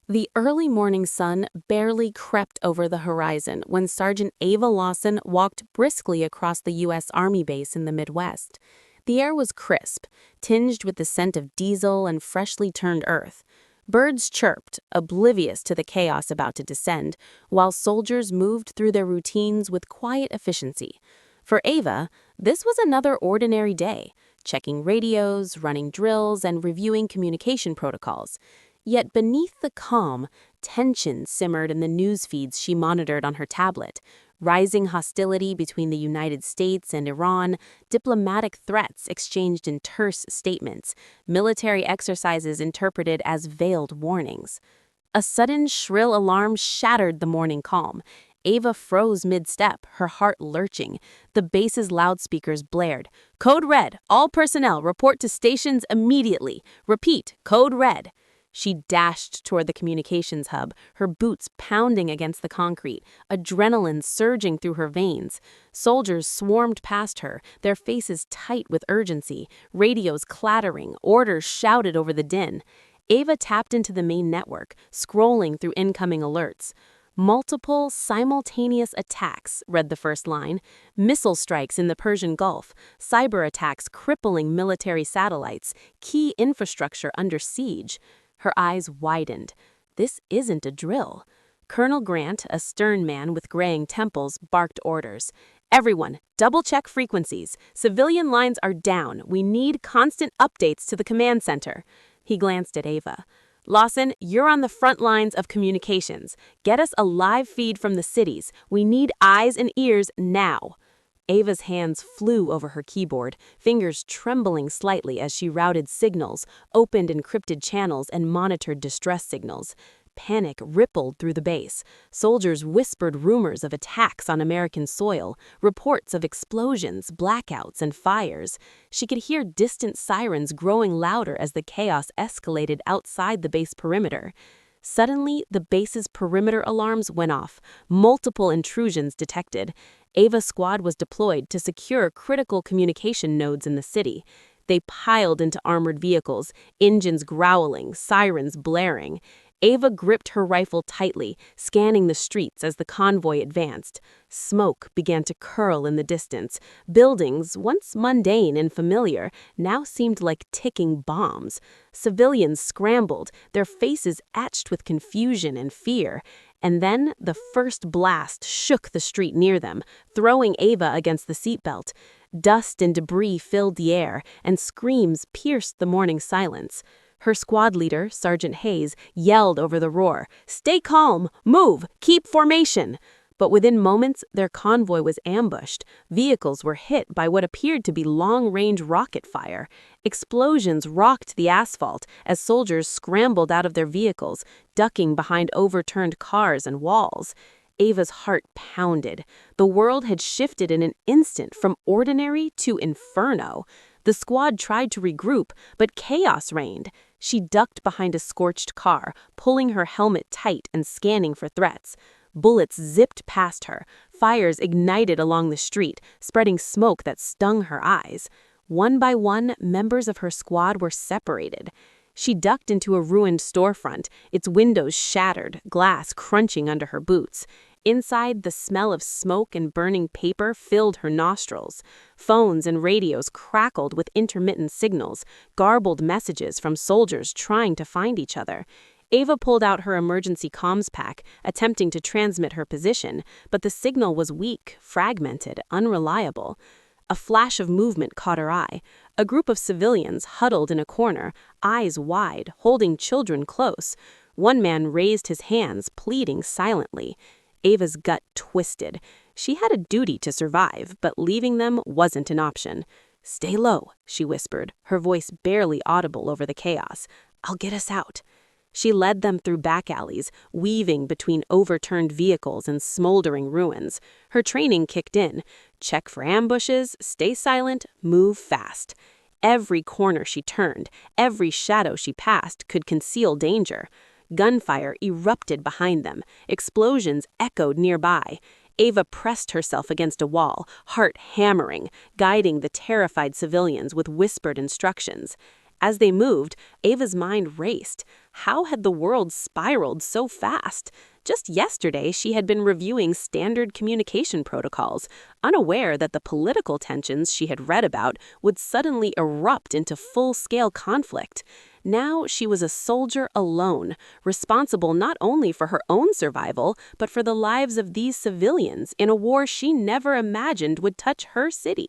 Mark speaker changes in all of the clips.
Speaker 1: The early morning sun barely crept over the horizon when Sergeant Ava Lawson walked briskly across the U.S. Army base in the Midwest. The air was crisp, tinged with the scent of diesel and freshly turned earth. Birds chirped, oblivious to the chaos about to descend, while soldiers moved through their routines with quiet efficiency. For Ava, this was another ordinary day, checking radios, running drills, and reviewing communication protocols. Yet beneath the calm, tension simmered in the news feeds she monitored on her tablet. Rising hostility between the United States and Iran, diplomatic threats exchanged in terse statements, military exercises interpreted as veiled warnings. A sudden shrill alarm shattered the morning calm. Ava froze mid-step, her heart lurching. The base's loudspeakers blared. "Code Red, all personnel report to stations immediately. Repeat, Code Red." She dashed toward the communications hub, her boots pounding against the concrete, adrenaline surging through her veins. Soldiers swarmed past her, their faces tight with urgency, radios clattering, orders shouted over the din. Ava tapped into the main network, scrolling through incoming alerts. "Multiple simultaneous attacks," read the first line. "Missile strikes in the Persian Gulf, cyber attacks crippling military satellites, key infrastructure under siege." Her eyes widened. This isn't a drill. Colonel Grant, a stern man with graying temples, barked orders. "Everyone, double-check frequencies. Civilian lines are down. We need constant updates to the command center." He glanced at Ava. "Lawson, you're on the front lines of communications. Get us a live feed from the cities. We need eyes and ears now." Ava's hands flew over her keyboard, fingers trembling slightly as she routed signals, opened encrypted channels, and monitored distress signals. Panic rippled through the base. Soldiers whispered rumors of attacks on American soil, reports of explosions, blackouts, and fires. She could hear distant sirens growing louder as the chaos escalated outside the base perimeter. Suddenly, the base's perimeter alarms went off, multiple intrusions detected. Ava's squad was deployed to secure critical communication nodes in the city. They piled into armored vehicles, engines growling, sirens blaring. Ava gripped her rifle tightly, scanning the streets as the convoy advanced. Smoke began to curl in the distance. Buildings, once mundane and familiar, now seemed like ticking bombs. Civilians scrambled, their faces etched with confusion and fear. And then the first blast shook the street near them, throwing Ava against the seatbelt. Dust and debris filled the air, and screams pierced the morning silence. Her squad leader, Sergeant Hayes, yelled over the roar, "Stay calm! Move! Keep formation!" But within moments, their convoy was ambushed. Vehicles were hit by what appeared to be long-range rocket fire. Explosions rocked the asphalt as soldiers scrambled out of their vehicles, ducking behind overturned cars and walls. Ava's heart pounded. The world had shifted in an instant from ordinary to inferno. The squad tried to regroup, but chaos reigned. She ducked behind a scorched car, pulling her helmet tight and scanning for threats. Bullets zipped past her. Fires ignited along the street, spreading smoke that stung her eyes. One by one, members of her squad were separated. She ducked into a ruined storefront, its windows shattered, glass crunching under her boots. Inside, the smell of smoke and burning paper filled her nostrils. Phones and radios crackled with intermittent signals, garbled messages from soldiers trying to find each other. Ava pulled out her emergency comms pack, attempting to transmit her position, but the signal was weak, fragmented, unreliable. A flash of movement caught her eye. A group of civilians huddled in a corner, eyes wide, holding children close. One man raised his hands, pleading silently. Ava's gut twisted. She had a duty to survive, but leaving them wasn't an option. "Stay low," she whispered, her voice barely audible over the chaos. "I'll get us out." She led them through back alleys, weaving between overturned vehicles and smoldering ruins. Her training kicked in. Check for ambushes, stay silent, move fast. Every corner she turned, every shadow she passed could conceal danger. Gunfire erupted behind them. Explosions echoed nearby. Ava pressed herself against a wall, heart hammering, guiding the terrified civilians with whispered instructions. As they moved, Ava's mind raced. How had the world spiraled so fast? Just yesterday, she had been reviewing standard communication protocols, unaware that the political tensions she had read about would suddenly erupt into full-scale conflict. Now she was a soldier alone, responsible not only for her own survival, but for the lives of these civilians in a war she never imagined would touch her city.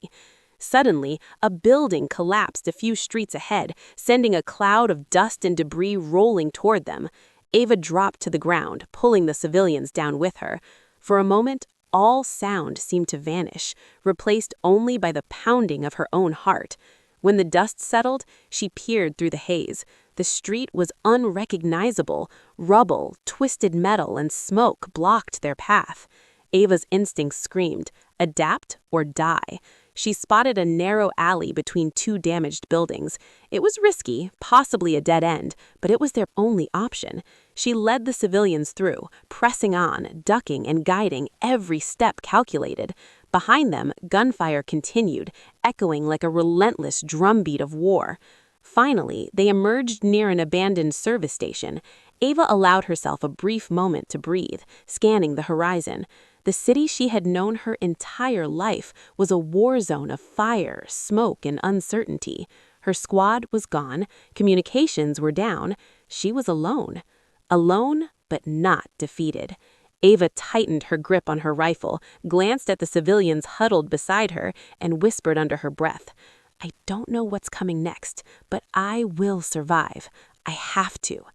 Speaker 1: Suddenly, a building collapsed a few streets ahead, sending a cloud of dust and debris rolling toward them. Ava dropped to the ground, pulling the civilians down with her. For a moment, all sound seemed to vanish, replaced only by the pounding of her own heart. When the dust settled, she peered through the haze. The street was unrecognizable. Rubble, twisted metal, and smoke blocked their path. Ava's instincts screamed, adapt or die. She spotted a narrow alley between two damaged buildings. It was risky, possibly a dead end, but it was their only option. She led the civilians through, pressing on, ducking and guiding, every step calculated. Behind them, gunfire continued, echoing like a relentless drumbeat of war. Finally, they emerged near an abandoned service station. Ava allowed herself a brief moment to breathe, scanning the horizon. The city she had known her entire life was a war zone of fire, smoke, and uncertainty. Her squad was gone, communications were down, she was alone. Alone, but not defeated. Ava tightened her grip on her rifle, glanced at the civilians huddled beside her, and whispered under her breath, "I don't know what's coming next, but I will survive. I have to."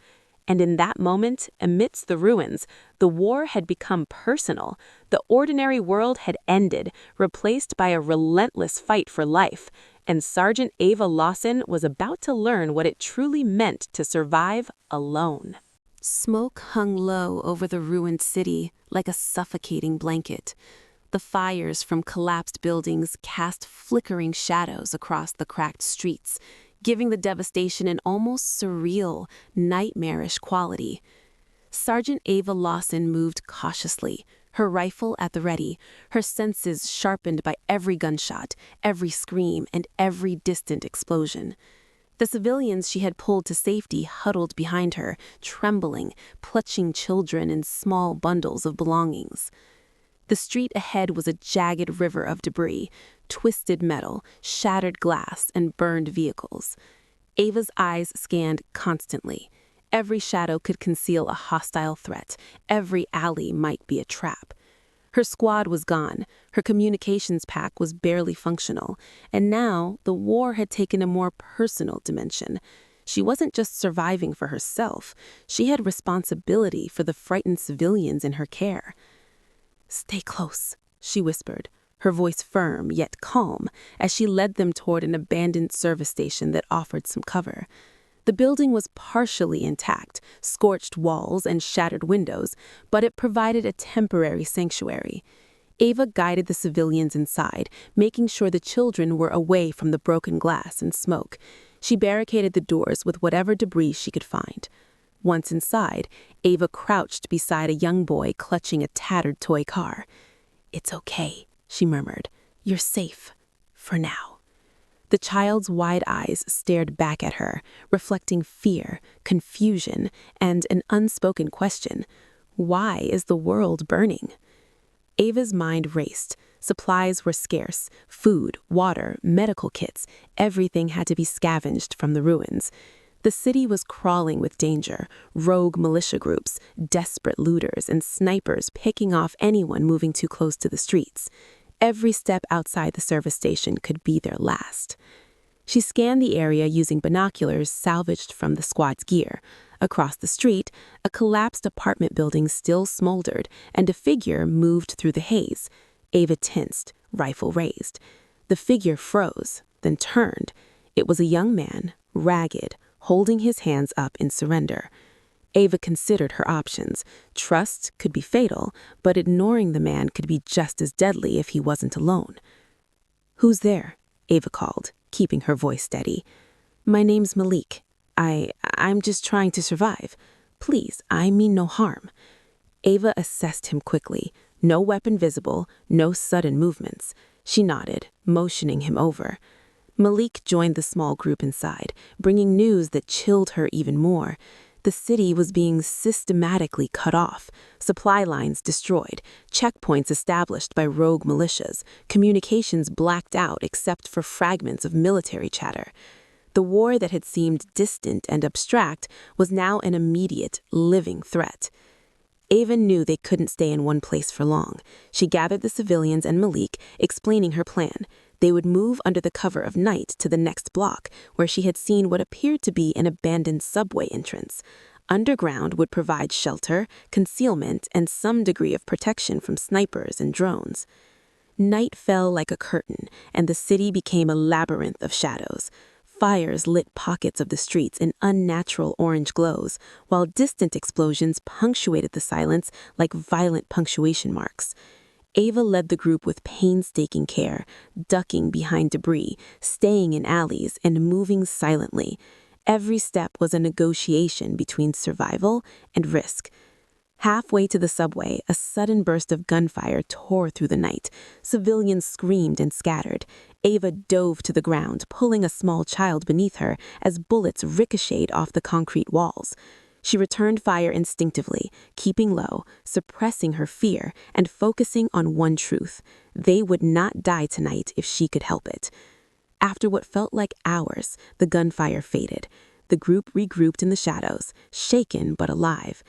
Speaker 1: And in that moment, amidst the ruins, the war had become personal. The ordinary world had ended, replaced by a relentless fight for life. And Sergeant Ava Lawson was about to learn what it truly meant to survive alone. Smoke hung low over the ruined city, like a suffocating blanket. The fires from collapsed buildings cast flickering shadows across the cracked streets, giving the devastation an almost surreal, nightmarish quality. Sergeant Ava Lawson moved cautiously, her rifle at the ready, her senses sharpened by every gunshot, every scream, and every distant explosion. The civilians she had pulled to safety huddled behind her, trembling, clutching children and small bundles of belongings. The street ahead was a jagged river of debris, twisted metal, shattered glass, and burned vehicles. Ava's eyes scanned constantly. Every shadow could conceal a hostile threat. Every alley might be a trap. Her squad was gone. Her communications pack was barely functional. And now, the war had taken a more personal dimension. She wasn't just surviving for herself. She had responsibility for the frightened civilians in her care. "Stay close," she whispered, her voice firm yet calm, as she led them toward an abandoned service station that offered some cover. The building was partially intact, scorched walls and shattered windows, but it provided a temporary sanctuary. Ava guided the civilians inside, making sure the children were away from the broken glass and smoke. She barricaded the doors with whatever debris she could find. Once inside, Ava crouched beside a young boy clutching a tattered toy car. "It's okay," she murmured. "You're safe. For now." The child's wide eyes stared back at her, reflecting fear, confusion, and an unspoken question. Why is the world burning? Ava's mind raced. Supplies were scarce. Food, water, medical kits, everything had to be scavenged from the ruins. The city was crawling with danger, rogue militia groups, desperate looters, and snipers picking off anyone moving too close to the streets. Every step outside the service station could be their last. She scanned the area using binoculars salvaged from the squad's gear. Across the street, a collapsed apartment building still smoldered, and a figure moved through the haze. Ava tensed, rifle raised. The figure froze, then turned. It was a young man, ragged, holding his hands up in surrender. Ava considered her options. Trust could be fatal, but ignoring the man could be just as deadly if he wasn't alone. "Who's there?" Ava called, keeping her voice steady. "My name's Malik. I'm just trying to survive. Please, I mean no harm." Ava assessed him quickly. No weapon visible, no sudden movements. She nodded, motioning him over. Malik joined the small group inside, bringing news that chilled her even more. The city was being systematically cut off, supply lines destroyed, checkpoints established by rogue militias, communications blacked out except for fragments of military chatter. The war that had seemed distant and abstract was now an immediate, living threat. Ava knew they couldn't stay in one place for long. She gathered the civilians and Malik, explaining her plan. They would move under the cover of night to the next block, where she had seen what appeared to be an abandoned subway entrance. Underground would provide shelter, concealment, and some degree of protection from snipers and drones. Night fell like a curtain, and the city became a labyrinth of shadows. Fires lit pockets of the streets in unnatural orange glows, while distant explosions punctuated the silence like violent punctuation marks. Ava led the group with painstaking care, ducking behind debris, staying in alleys, and moving silently. Every step was a negotiation between survival and risk. Halfway to the subway, a sudden burst of gunfire tore through the night. Civilians screamed and scattered. Ava dove to the ground, pulling a small child beneath her as bullets ricocheted off the concrete walls. She returned fire instinctively, keeping low, suppressing her fear, and focusing on one truth: they would not die tonight if she could help it. After what felt like hours, the gunfire faded. The group regrouped in the shadows, shaken but alive.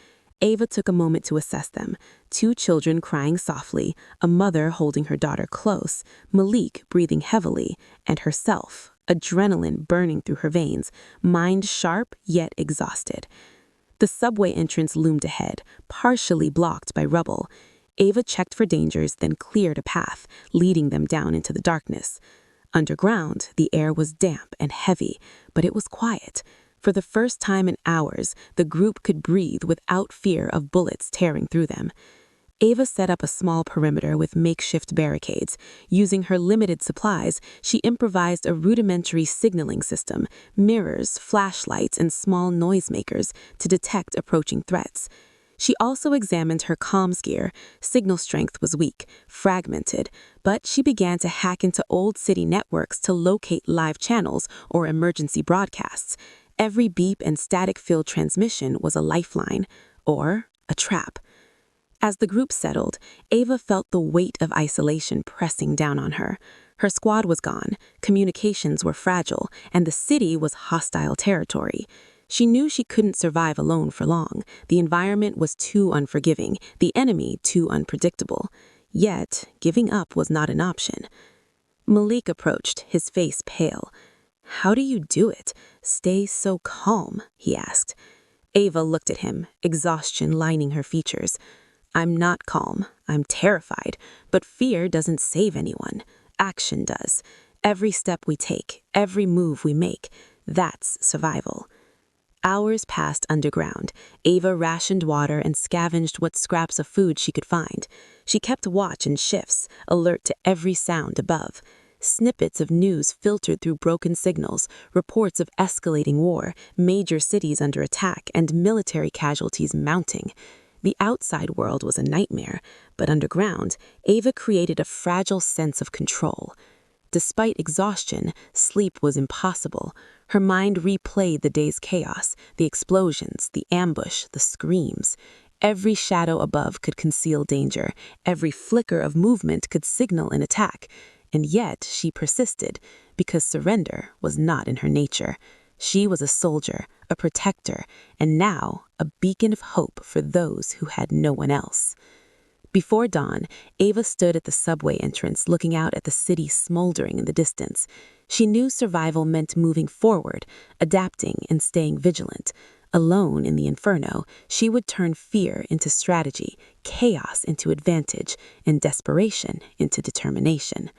Speaker 1: Ava took a moment to assess them. 2 children crying softly, a mother holding her daughter close, Malik breathing heavily, and herself, adrenaline burning through her veins, mind sharp yet exhausted. The subway entrance loomed ahead, partially blocked by rubble. Ava checked for dangers, then cleared a path, leading them down into the darkness. Underground, the air was damp and heavy, but it was quiet. For the first time in hours, the group could breathe without fear of bullets tearing through them. Ava set up a small perimeter with makeshift barricades. Using her limited supplies, she improvised a rudimentary signaling system, mirrors, flashlights, and small noisemakers to detect approaching threats. She also examined her comms gear. Signal strength was weak, fragmented, but she began to hack into old city networks to locate live channels or emergency broadcasts. Every beep and static-filled transmission was a lifeline, or a trap. As the group settled, Ava felt the weight of isolation pressing down on her. Her squad was gone, communications were fragile, and the city was hostile territory. She knew she couldn't survive alone for long. The environment was too unforgiving, the enemy too unpredictable. Yet, giving up was not an option. Malik approached, his face pale. "How do you do it? Stay so calm?" he asked. Ava looked at him, exhaustion lining her features. "I'm not calm. I'm terrified. But fear doesn't save anyone. Action does. Every step we take, every move we make, that's survival." Hours passed underground. Ava rationed water and scavenged what scraps of food she could find. She kept watch in shifts, alert to every sound above. Snippets of news filtered through broken signals, reports of escalating war, major cities under attack, and military casualties mounting. The outside world was a nightmare, but underground, Ava created a fragile sense of control. Despite exhaustion, sleep was impossible. Her mind replayed the day's chaos, the explosions, the ambush, the screams. Every shadow above could conceal danger. Every flicker of movement could signal an attack. And yet she persisted, because surrender was not in her nature. She was a soldier, a protector, and now a beacon of hope for those who had no one else. Before dawn, Ava stood at the subway entrance looking out at the city smoldering in the distance. She knew survival meant moving forward, adapting and staying vigilant. Alone in the inferno, she would turn fear into strategy, chaos into advantage, and desperation into determination.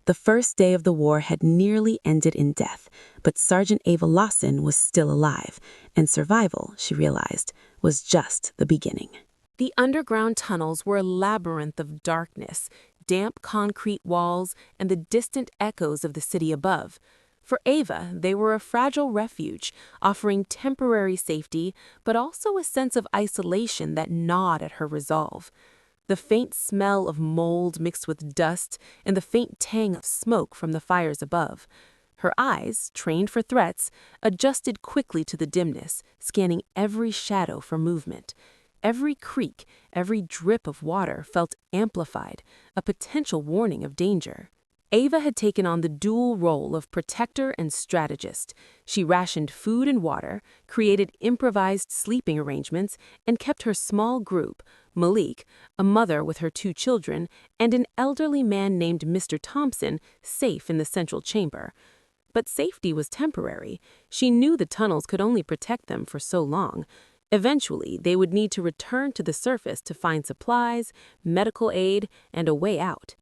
Speaker 1: The first day of the war had nearly ended in death, but Sergeant Ava Lawson was still alive, and survival, she realized, was just the beginning. The underground tunnels were a labyrinth of darkness, damp concrete walls, and the distant echoes of the city above. For Ava, they were a fragile refuge, offering temporary safety, but also a sense of isolation that gnawed at her resolve. The faint smell of mold mixed with dust and the faint tang of smoke from the fires above. Her eyes, trained for threats, adjusted quickly to the dimness, scanning every shadow for movement. Every creak, every drip of water felt amplified, a potential warning of danger. Ava had taken on the dual role of protector and strategist. She rationed food and water, created improvised sleeping arrangements, and kept her small group, Malik, a mother with her 2 children, and an elderly man named Mr. Thompson, safe in the central chamber. But safety was temporary. She knew the tunnels could only protect them for so long. Eventually, they would need to return to the surface to find supplies, medical aid, and a way out.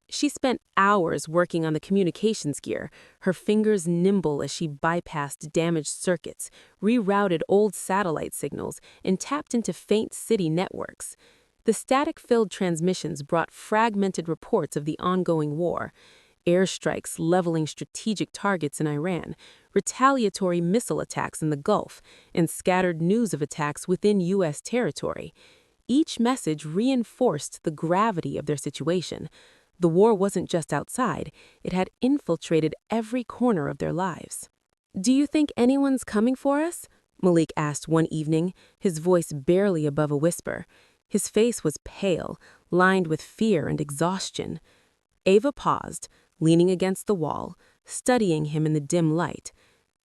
Speaker 1: She spent hours working on the communications gear, her fingers nimble as she bypassed damaged circuits, rerouted old satellite signals, and tapped into faint city networks. The static-filled transmissions brought fragmented reports of the ongoing war: airstrikes leveling strategic targets in Iran, retaliatory missile attacks in the Gulf, and scattered news of attacks within U.S. territory. Each message reinforced the gravity of their situation. The war wasn't just outside, it had infiltrated every corner of their lives. "Do you think anyone's coming for us?" Malik asked one evening, his voice barely above a whisper. His face was pale, lined with fear and exhaustion. Ava paused, leaning against the wall, studying him in the dim light.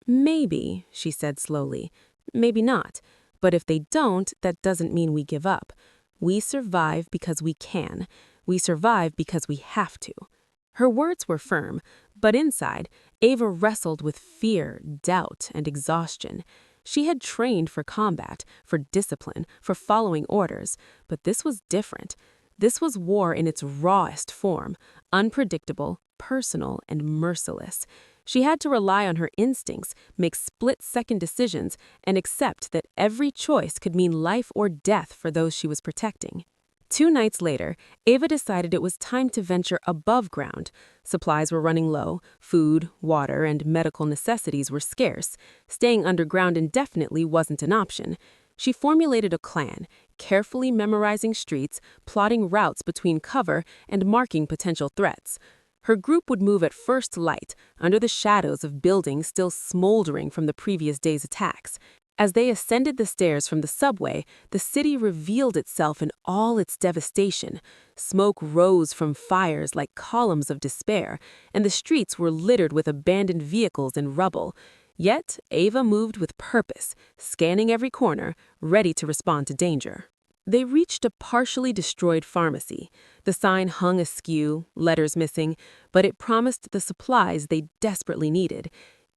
Speaker 1: "Maybe," she said slowly, "maybe not. But if they don't, that doesn't mean we give up. We survive because we can. We survive because we have to." Her words were firm, but inside, Ava wrestled with fear, doubt, and exhaustion. She had trained for combat, for discipline, for following orders, but this was different. This was war in its rawest form, unpredictable, personal, and merciless. She had to rely on her instincts, make split-second decisions, and accept that every choice could mean life or death for those she was protecting. 2 nights later, Ava decided it was time to venture above ground. Supplies were running low, food, water, and medical necessities were scarce. Staying underground indefinitely wasn't an option. She formulated a plan, carefully memorizing streets, plotting routes between cover, and marking potential threats. Her group would move at first light, under the shadows of buildings still smoldering from the previous day's attacks. As they ascended the stairs from the subway, the city revealed itself in all its devastation. Smoke rose from fires like columns of despair, and the streets were littered with abandoned vehicles and rubble. Yet, Ava moved with purpose, scanning every corner, ready to respond to danger. They reached a partially destroyed pharmacy. The sign hung askew, letters missing, but it promised the supplies they desperately needed.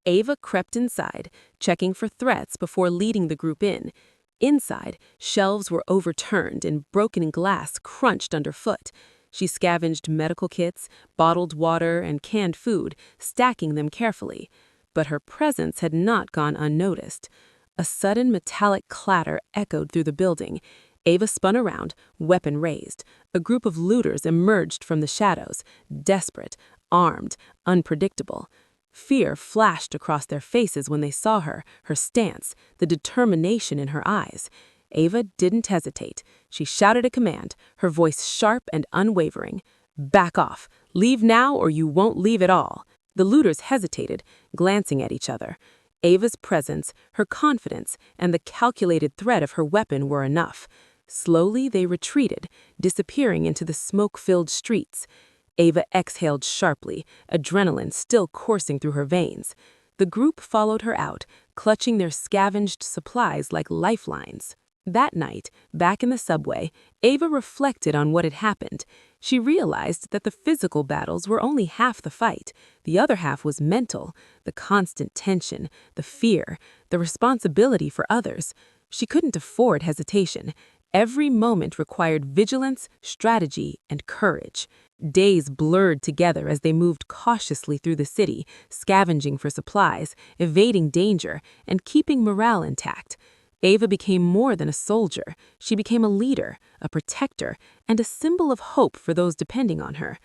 Speaker 1: Ava crept inside, checking for threats before leading the group in. Inside, shelves were overturned and broken glass crunched underfoot. She scavenged medical kits, bottled water, and canned food, stacking them carefully. But her presence had not gone unnoticed. A sudden metallic clatter echoed through the building. Ava spun around, weapon raised. A group of looters emerged from the shadows, desperate, armed, unpredictable. Fear flashed across their faces when they saw her, her stance, the determination in her eyes. Ava didn't hesitate. She shouted a command, her voice sharp and unwavering. "Back off. Leave now or you won't leave at all." The looters hesitated, glancing at each other. Ava's presence, her confidence, and the calculated threat of her weapon were enough. Slowly they retreated, disappearing into the smoke-filled streets. Ava exhaled sharply, adrenaline still coursing through her veins. The group followed her out, clutching their scavenged supplies like lifelines. That night, back in the subway, Ava reflected on what had happened. She realized that the physical battles were only half the fight. The other half was mental, the constant tension, the fear, the responsibility for others. She couldn't afford hesitation. Every moment required vigilance, strategy, and courage. Days blurred together as they moved cautiously through the city, scavenging for supplies, evading danger, and keeping morale intact. Ava became more than a soldier. She became a leader, a protector, and a symbol of hope for those depending on her.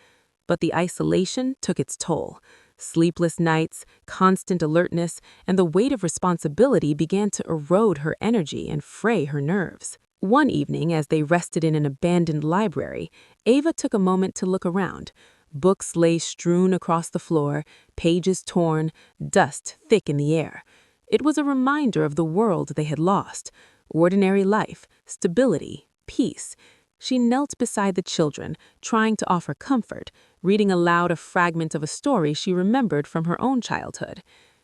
Speaker 1: But the isolation took its toll. Sleepless nights, constant alertness, and the weight of responsibility began to erode her energy and fray her nerves. One evening, as they rested in an abandoned library, Ava took a moment to look around. Books lay strewn across the floor, pages torn, dust thick in the air. It was a reminder of the world they had lost. Ordinary life, stability, peace. She knelt beside the children, trying to offer comfort, reading aloud a fragment of a story she remembered from her own childhood.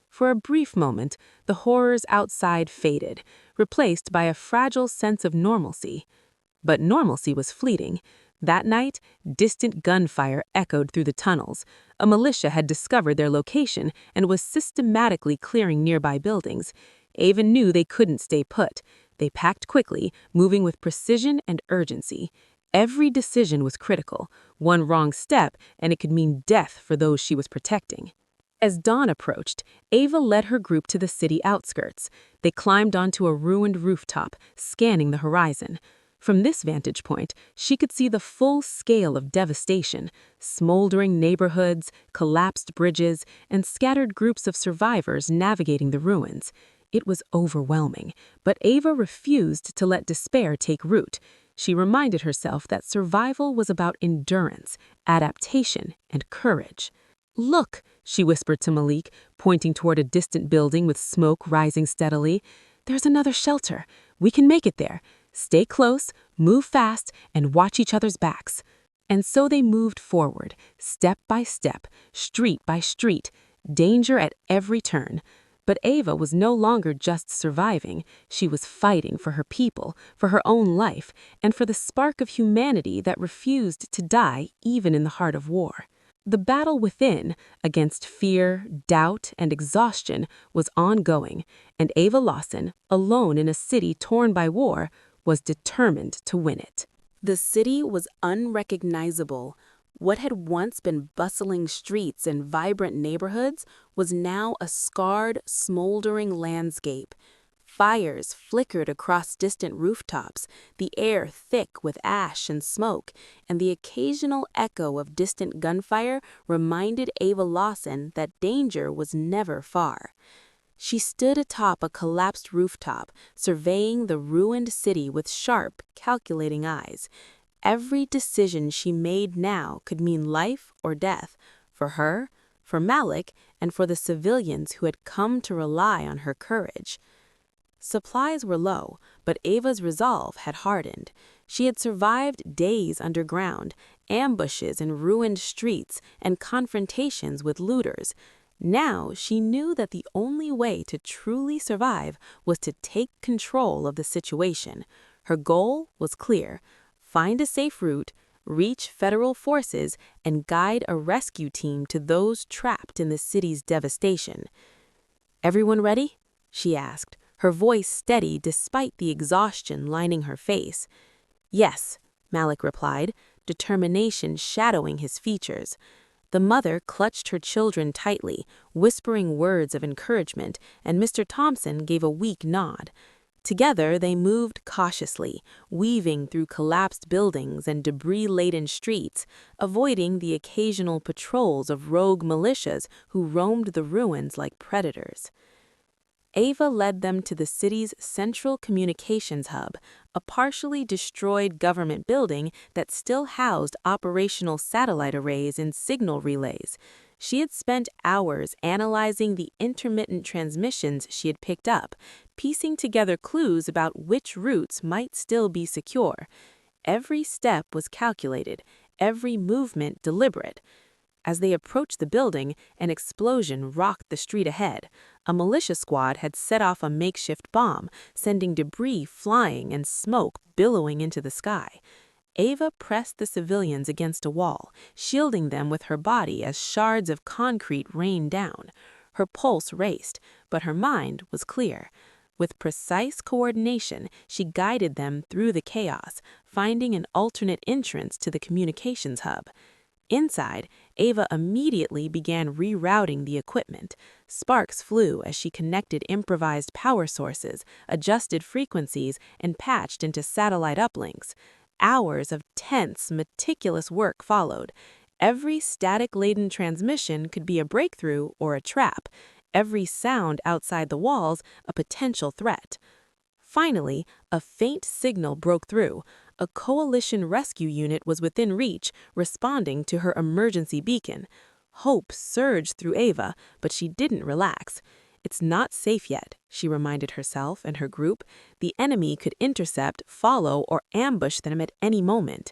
Speaker 1: For a brief moment, the horrors outside faded, replaced by a fragile sense of normalcy. But normalcy was fleeting. That night, distant gunfire echoed through the tunnels. A militia had discovered their location and was systematically clearing nearby buildings. Ava knew they couldn't stay put. They packed quickly, moving with precision and urgency. Every decision was critical. One wrong step, and it could mean death for those she was protecting. As dawn approached, Ava led her group to the city outskirts. They climbed onto a ruined rooftop, scanning the horizon. From this vantage point, she could see the full scale of devastation: smoldering neighborhoods, collapsed bridges, and scattered groups of survivors navigating the ruins. It was overwhelming, but Ava refused to let despair take root. She reminded herself that survival was about endurance, adaptation, and courage. "Look," she whispered to Malik, pointing toward a distant building with smoke rising steadily. "There's another shelter. We can make it there. Stay close, move fast, and watch each other's backs." And so they moved forward, step by step, street by street, danger at every turn. But Ava was no longer just surviving. She was fighting for her people, for her own life, and for the spark of humanity that refused to die even in the heart of war. The battle within, against fear, doubt, and exhaustion, was ongoing, and Ava Lawson, alone in a city torn by war, was determined to win it. The city was unrecognizable. What had once been bustling streets and vibrant neighborhoods was now a scarred, smoldering landscape. Fires flickered across distant rooftops, the air thick with ash and smoke, and the occasional echo of distant gunfire reminded Ava Lawson that danger was never far. She stood atop a collapsed rooftop, surveying the ruined city with sharp, calculating eyes. Every decision she made now could mean life or death, for her, for Malik, and for the civilians who had come to rely on her courage. Supplies were low, but Ava's resolve had hardened. She had survived days underground, ambushes in ruined streets, and confrontations with looters. Now she knew that the only way to truly survive was to take control of the situation. Her goal was clear: find a safe route, reach federal forces, and guide a rescue team to those trapped in the city's devastation. "Everyone ready?" she asked, her voice steady despite the exhaustion lining her face. "Yes," Malik replied, determination shadowing his features. The mother clutched her children tightly, whispering words of encouragement, and Mr. Thompson gave a weak nod. Together they moved cautiously, weaving through collapsed buildings and debris-laden streets, avoiding the occasional patrols of rogue militias who roamed the ruins like predators. Ava led them to the city's central communications hub, a partially destroyed government building that still housed operational satellite arrays and signal relays. She had spent hours analyzing the intermittent transmissions she had picked up, piecing together clues about which routes might still be secure. Every step was calculated, every movement deliberate. As they approached the building, an explosion rocked the street ahead. A militia squad had set off a makeshift bomb, sending debris flying and smoke billowing into the sky. Ava pressed the civilians against a wall, shielding them with her body as shards of concrete rained down. Her pulse raced, but her mind was clear. With precise coordination, she guided them through the chaos, finding an alternate entrance to the communications hub. Inside, Ava immediately began rerouting the equipment. Sparks flew as she connected improvised power sources, adjusted frequencies, and patched into satellite uplinks. Hours of tense, meticulous work followed. Every static-laden transmission could be a breakthrough or a trap. Every sound outside the walls a potential threat. Finally, a faint signal broke through. A coalition rescue unit was within reach, responding to her emergency beacon. Hope surged through Ava, but she didn't relax. It's not safe yet, she reminded herself and her group. The enemy could intercept, follow, or ambush them at any moment.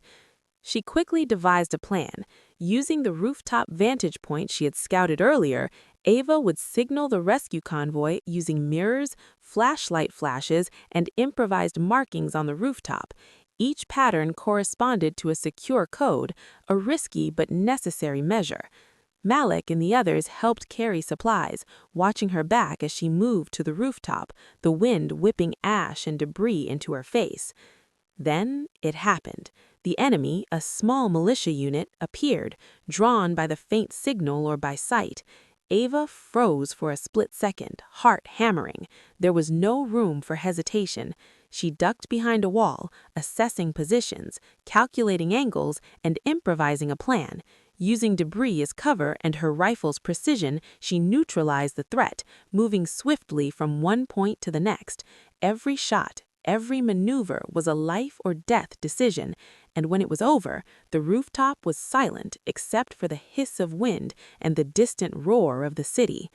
Speaker 1: She quickly devised a plan. Using the rooftop vantage point she had scouted earlier, Ava would signal the rescue convoy using mirrors, flashlight flashes, and improvised markings on the rooftop. Each pattern corresponded to a secure code, a risky but necessary measure. Malik and the others helped carry supplies, watching her back as she moved to the rooftop, the wind whipping ash and debris into her face. Then it happened. The enemy, a small militia unit, appeared, drawn by the faint signal or by sight. Ava froze for a split second, heart hammering. There was no room for hesitation. She ducked behind a wall, assessing positions, calculating angles, and improvising a plan. Using debris as cover and her rifle's precision, she neutralized the threat, moving swiftly from one point to the next. Every shot, every maneuver was a life or death decision, and when it was over, the rooftop was silent except for the hiss of wind and the distant roar of the city.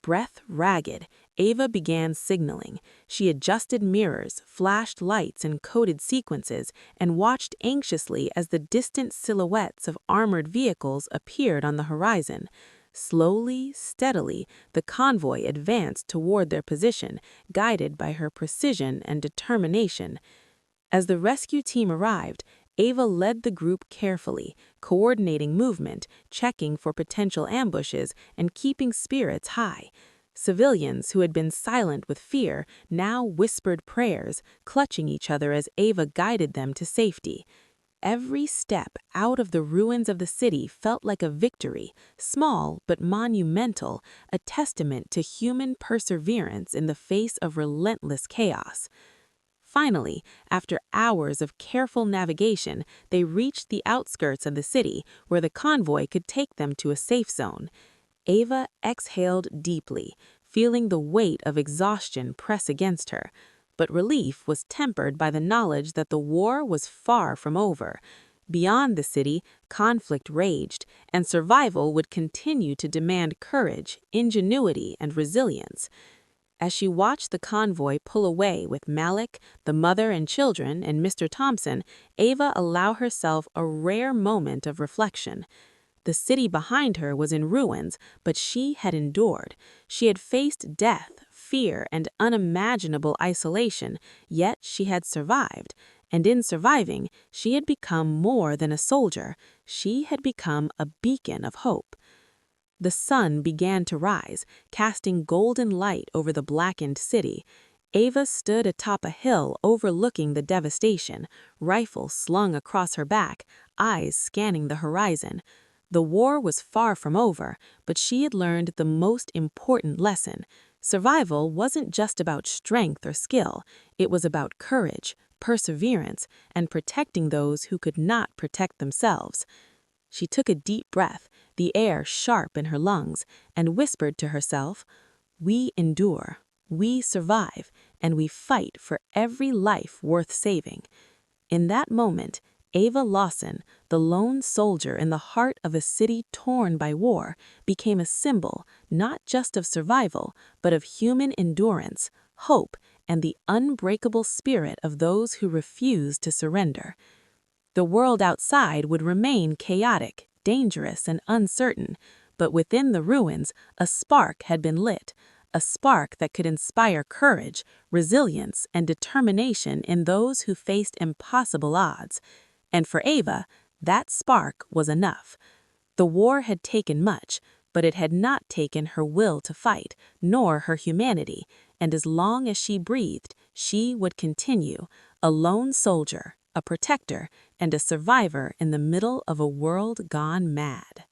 Speaker 1: Breath ragged, Ava began signaling. She adjusted mirrors, flashed lights and coded sequences, and watched anxiously as the distant silhouettes of armored vehicles appeared on the horizon. Slowly, steadily, the convoy advanced toward their position, guided by her precision and determination. As the rescue team arrived, Ava led the group carefully, coordinating movement, checking for potential ambushes, and keeping spirits high. Civilians who had been silent with fear now whispered prayers, clutching each other as Ava guided them to safety. Every step out of the ruins of the city felt like a victory, small but monumental, a testament to human perseverance in the face of relentless chaos. Finally, after hours of careful navigation, they reached the outskirts of the city, where the convoy could take them to a safe zone. Ava exhaled deeply, feeling the weight of exhaustion press against her. But relief was tempered by the knowledge that the war was far from over. Beyond the city, conflict raged, and survival would continue to demand courage, ingenuity, and resilience. As she watched the convoy pull away with Malik, the mother and children, and Mr. Thompson, Ava allowed herself a rare moment of reflection. The city behind her was in ruins, but she had endured. She had faced death, fear, and unimaginable isolation, yet she had survived. And in surviving, she had become more than a soldier. She had become a beacon of hope. The sun began to rise, casting golden light over the blackened city. Ava stood atop a hill overlooking the devastation, rifle slung across her back, eyes scanning the horizon. The war was far from over, but she had learned the most important lesson. Survival wasn't just about strength or skill. It was about courage, perseverance, and protecting those who could not protect themselves. She took a deep breath, the air sharp in her lungs, and whispered to herself, "We endure, we survive, and we fight for every life worth saving." In that moment, Ava Lawson, the lone soldier in the heart of a city torn by war, became a symbol not just of survival, but of human endurance, hope, and the unbreakable spirit of those who refuse to surrender. The world outside would remain chaotic, dangerous, and uncertain, but within the ruins, a spark had been lit, a spark that could inspire courage, resilience, and determination in those who faced impossible odds. And for Ava, that spark was enough. The war had taken much, but it had not taken her will to fight, nor her humanity, and as long as she breathed, she would continue, a lone soldier, a protector, and a survivor in the middle of a world gone mad.